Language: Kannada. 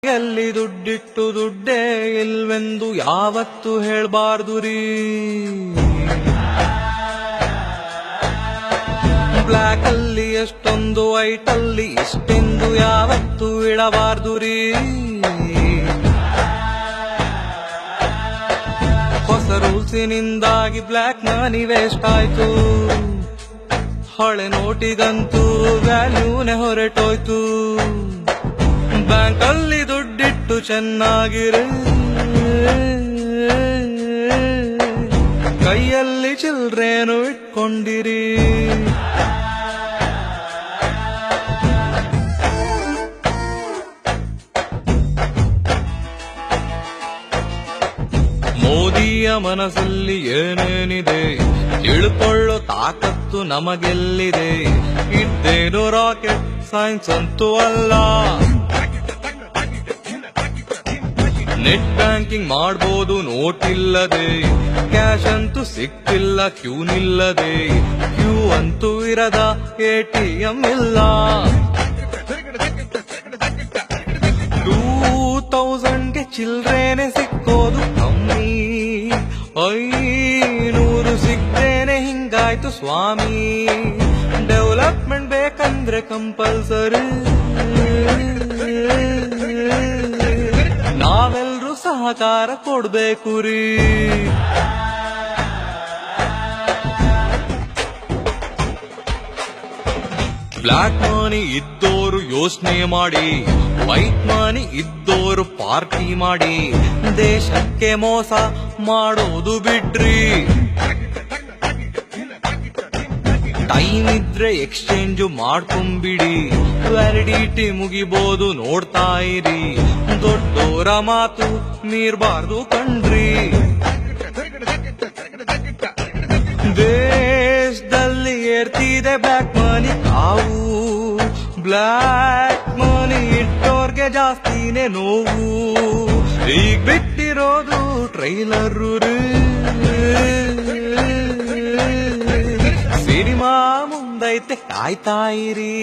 ಎಲ್ಲಿ ದುಡ್ಡಿಟ್ಟು ದುಡ್ಡೇ ಇಲ್ವೆಂದು ಯಾವತ್ತು ಹೇಳ್ಬಾರ್ದು ರೀ. ಬ್ಲ್ಯಾಕ್ ಅಲ್ಲಿ ಎಷ್ಟೊಂದು ವೈಟ್ ಅಲ್ಲಿ ಇಷ್ಟೆಂದು ಯಾವತ್ತು ಇಡಬಾರ್ದು ರೀ. ಹೊಸ ರೂಲ್ಸಿನಿಂದಾಗಿ ಬ್ಲ್ಯಾಕ್ ಮನಿ ವೇಸ್ಟ್ ಆಯ್ತು. ಹಳೆ ನೋಟಿಗಂತೂ ವ್ಯಾಲ್ಯೂನೆ ಹೊರಟೋಯ್ತು. ಬ್ಯಾಂಕ್ ಅಲ್ಲಿ ದುಡ್ಡಿಟ್ಟು ಚೆನ್ನಾಗಿರಿ, ಕೈಯಲ್ಲಿ ಚಿಲ್ಡ್ರೇನು ಇಟ್ಕೊಂಡಿರಿ. ಮೋದಿಯ ಮನಸ್ಸಲ್ಲಿ ಏನೇನಿದೆ ತಿಳ್ಕೊಳ್ಳೋ ತಾಕತ್ತು ನಮಗೆಲ್ಲಿದೆ. ಇದ್ದೇನು ರಾಕೆಟ್ ಸೈನ್ಸ್ ಅಂತೂ ಅಲ್ಲ. ನೆಟ್ ಬ್ಯಾಂಕಿಂಗ್ ಮಾಡ್ಬೋದು ನೋಟ್ ಇಲ್ಲದೆ, ಕ್ಯಾಶ್ ಅಂತೂ ಸಿಕ್ತಿಲ್ಲ ಕ್ಯೂ ನಿಲ್ಲದೆ. ಕ್ಯೂ ಅಂತೂ ಇರದ ATM ಇಲ್ಲ. 2000ಗೆ ಚಿಲ್ಡ್ರೇನೆ ಸಿಕ್ಕೋದು ಕಮ್ಮಿ, 500 ಸಿಕ್ತೇನೆ ಹಿಂಗಾಯ್ತು ಸ್ವಾಮಿ. ಡೆವಲಪ್ಮೆಂಟ್ ಬೇಕಂದ್ರೆ ಕಂಪಲ್ಸರಿ, ನಾವೆಲ್ರೂ ಸಹಕಾರ ಕೊಡ್ಬೇಕು ರೀ. ಬ್ಲ್ಯಾಕ್ ಮನಿ ಇದ್ದೋರು ಯೋಚನೆ ಮಾಡಿ, ವೈಟ್ ಮನಿ ಇದ್ದೋರು ಪಾರ್ಟಿ ಮಾಡಿ. ದೇಶಕ್ಕೆ ಮೋಸ ಮಾಡೋದು ಬಿಡ್ರಿ. ಟೈಮ್ ಇದ್ರೆ ಎಕ್ಸ್ಚೇಂಜ್ ಮಾಡ್ಕೊಂಬಿಡಿ, ವ್ಯಾಲಿಡಿಟಿ ಮುಗಿಬೋದು ನೋಡ್ತಾ ಇರಿ. ದೊಡ್ಡೋರ ಮಾತು ಮೀರ್ಬಾರ್ದು ಕಣ್ರಿ. ದೇಶದಲ್ಲಿ ಏರ್ತಿದೆ ಬ್ಲ್ಯಾಕ್ ಮನಿ ಕಾವು. ಬ್ಲ್ಯಾಕ್ ಮನಿ ಇಟ್ಟೋರ್ಗೆ ಜಾಸ್ತಿನೇ ನೋವು. ಈಗ ಬಿಟ್ಟಿರೋದು ಟ್ರೈಲರ್ ರೀ. ಸಿನಿಮಾ ಮುಂದೈತೆ ಕಾಯ್ತಾ ಇರಿ.